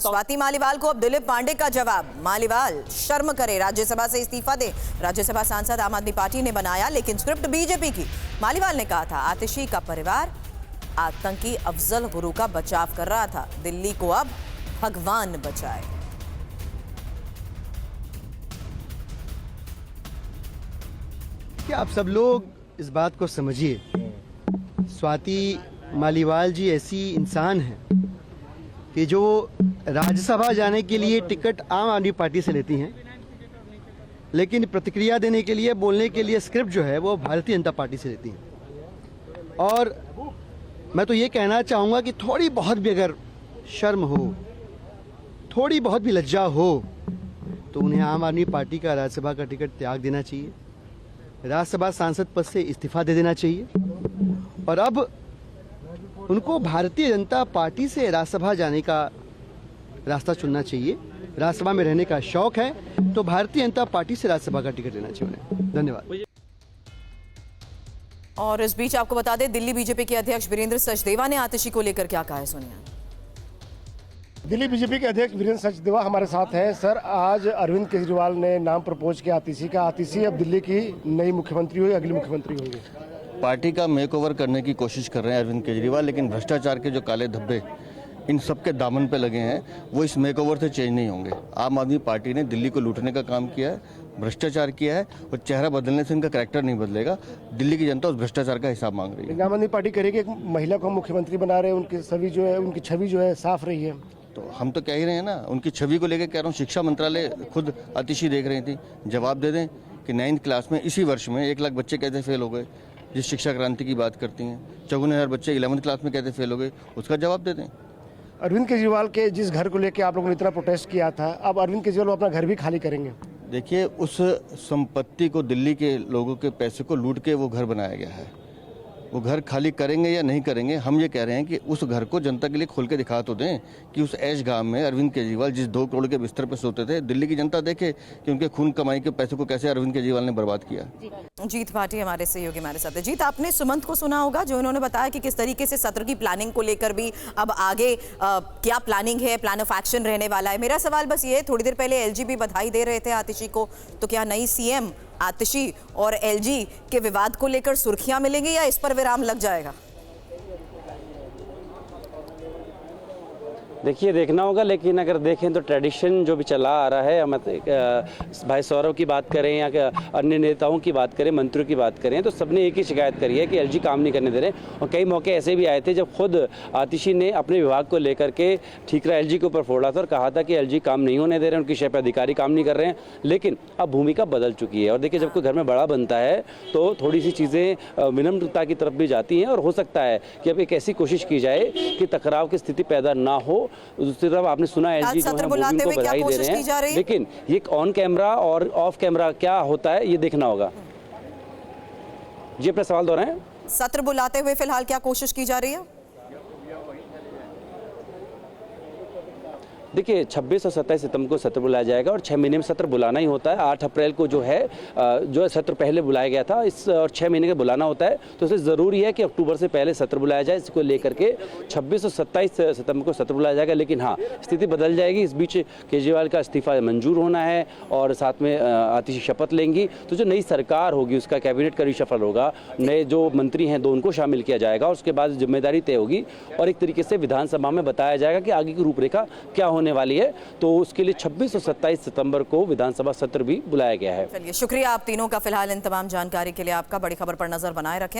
स्वाति मालीवाल को अब दिलीप पांडे का जवाब। मालीवाल शर्म करे, राज्यसभा से इस्तीफा दे। राज्यसभा सांसद आम आदमी पार्टी ने बनाया, लेकिन स्क्रिप्ट बीजेपी की। मालीवाल ने कहा था आतिशी का परिवार आतंकी अफजल गुरु का बचाव कर रहा था, दिल्ली को अब भगवान बचाए। क्या आप सब लोग इस बात को समझिए, स्वाति मालीवाल जी ऐसी इंसान हैं कि जो राज्यसभा जाने के लिए टिकट आम आदमी पार्टी से लेती हैं, लेकिन प्रतिक्रिया देने के लिए, बोलने के लिए स्क्रिप्ट जो है वो भारतीय जनता पार्टी से लेती हैं। और मैं तो ये कहना चाहूँगा कि थोड़ी बहुत भी अगर शर्म हो, थोड़ी बहुत भी लज्जा हो, तो उन्हें आम आदमी पार्टी का राज्यसभा का टिकट त्याग देना चाहिए, राज्यसभा सांसद पद से इस्तीफा दे देना चाहिए और अब उनको भारतीय जनता पार्टी से राज्यसभा जाने का रास्ता चुनना चाहिए। राज्यसभा में रहने का शौक है तो भारतीय जनता पार्टी से राज्यसभा का टिकट लेना चाहिए उन्हें। धन्यवाद। और इस बीच आपको बता दें, दिल्ली बीजेपी के अध्यक्ष वीरेंद्र सचदेवा ने आतिशी को लेकर क्या कहा है, सुनिए। दिल्ली बीजेपी के अध्यक्ष वीरेंद्र सचदेवा हमारे साथ हैं। सर, आज अरविंद केजरीवाल ने नाम प्रपोज किया आतिशी का। आतिशी अब दिल्ली की नई मुख्यमंत्री हुई, अगली मुख्यमंत्री होंगी। पार्टी का मेकओवर करने की कोशिश कर रहे हैं अरविंद केजरीवाल, लेकिन भ्रष्टाचार के जो काले धब्बे इन सब के दामन पे लगे हैं, वो इस मेकओवर से चेंज नहीं होंगे। आम आदमी पार्टी ने दिल्ली को लूटने का काम किया है, भ्रष्टाचार किया है, और चेहरा बदलने से इनका कैरेक्टर नहीं बदलेगा। दिल्ली की जनता उस भ्रष्टाचार का हिसाब मांग रही है। आम आदमी पार्टी करेगी, एक महिला को मुख्यमंत्री बना रहे हैं, उनकी छवि जो है साफ रही है। तो हम तो कह ही रहे हैं ना, उनकी छवि को लेकर कह रहा हूँ। शिक्षा मंत्रालय खुद आतिशी देख रही थी। जवाब दे दें कि 9वीं क्लास में इसी वर्ष में 1 लाख बच्चे कैसे फेल हो गए, जिस शिक्षा क्रांति की बात करती हैं। 54,000 बच्चे 11वीं क्लास में कैसे फेल हो गए, उसका जवाब दे दें। अरविंद केजरीवाल के जिस घर को लेकर आप लोगों ने इतना प्रोटेस्ट किया था, अब अरविंद केजरीवाल अपना घर भी खाली करेंगे। देखिए, उस संपत्ति को, दिल्ली के लोगों के पैसे को लूट के वो घर बनाया गया है। वो घर खाली करेंगे या नहीं करेंगे, हम ये कह रहे हैं कि उस घर को जनता के लिए खोल के दिखा तो दें कि उस ऐश गांव में अरविंद केजरीवाल जिस 2 करोड़ के बिस्तर पर सोते थे, दिल्ली की जनता देखे कि उनके खून कमाई के पैसे को कैसे अरविंद केजरीवाल ने बर्बाद किया। जीत भाटी हमारे सहयोगी हमारे साथ है। जीत, आपने सुमंत को सुना होगा, जो उन्होंने बताया कि किस तरीके से सत्र की प्लानिंग को लेकर भी अब आगे क्या प्लानिंग है, प्लान ऑफ एक्शन रहने वाला है। मेरा सवाल बस ये है, थोड़ी देर पहले एलजी भी बधाई दे रहे थे आतिशी को, तो क्या नई सीएम आतिशी और एलजी के विवाद को लेकर सुर्खियां मिलेंगी या इस पर विराम लग जाएगा? देखिए, देखना होगा, लेकिन अगर देखें तो ट्रेडिशन जो भी चला आ रहा है, हम भाई सौरव की बात करें या अन्य नेताओं की बात करें, मंत्रियों की बात करें, तो सबने एक ही शिकायत करी है कि एलजी काम नहीं करने दे रहे। और कई मौके ऐसे भी आए थे जब खुद आतिशी ने अपने विभाग को लेकर के ठीकरा एलजी के ऊपर फोड़ा था और कहा था कि एलजी काम नहीं होने दे रहे हैं, उनकी शय पर अधिकारी काम नहीं कर रहे हैं। लेकिन अब भूमिका बदल चुकी है और देखिए, जब कोई घर में बड़ा बनता है तो थोड़ी सी चीज़ें विनम्रता की तरफ भी जाती हैं और हो सकता है कि अब एक ऐसी कोशिश की जाए कि टकराव की स्थिति पैदा ना हो। दूसरी तरफ आपने सुना एलजी जो है वो उनको बधाई दे रहे हैं, लेकिन ये ऑन कैमरा और ऑफ कैमरा क्या होता है ये देखना होगा। जी, अपना सवाल दोहराएं। सत्र बुलाते हुए फिलहाल क्या कोशिश की जा रही है? देखिए, 26 और 27 सितंबर को सत्र बुलाया जाएगा और 6 महीने में सत्र बुलाना ही होता है। 8 अप्रैल को जो सत्र पहले बुलाया गया था, इस और 6 महीने का बुलाना होता है, तो इसलिए ज़रूरी है कि अक्टूबर से पहले सत्र बुलाया जाए। इसको लेकर के 26 और 27 सितंबर को सत्र बुलाया जाएगा। लेकिन हाँ, स्थिति बदल जाएगी। इस बीच केजरीवाल का इस्तीफा मंजूर होना है और साथ में आतिशी शपथ लेंगी, तो जो नई सरकार होगी उसका कैबिनेट का रिशफल होगा, नए जो मंत्री हैं 2 उनको शामिल किया जाएगा, उसके बाद जिम्मेदारी तय होगी और एक तरीके से विधानसभा में बताया जाएगा कि आगे की रूपरेखा क्या होने वाली है। तो उसके लिए 26 और 27 सितंबर को विधानसभा सत्र भी बुलाया गया है। चलिए, शुक्रिया आप तीनों का फिलहाल इन तमाम जानकारी के लिए। आपका बड़ी खबर पर नजर बनाए रखें।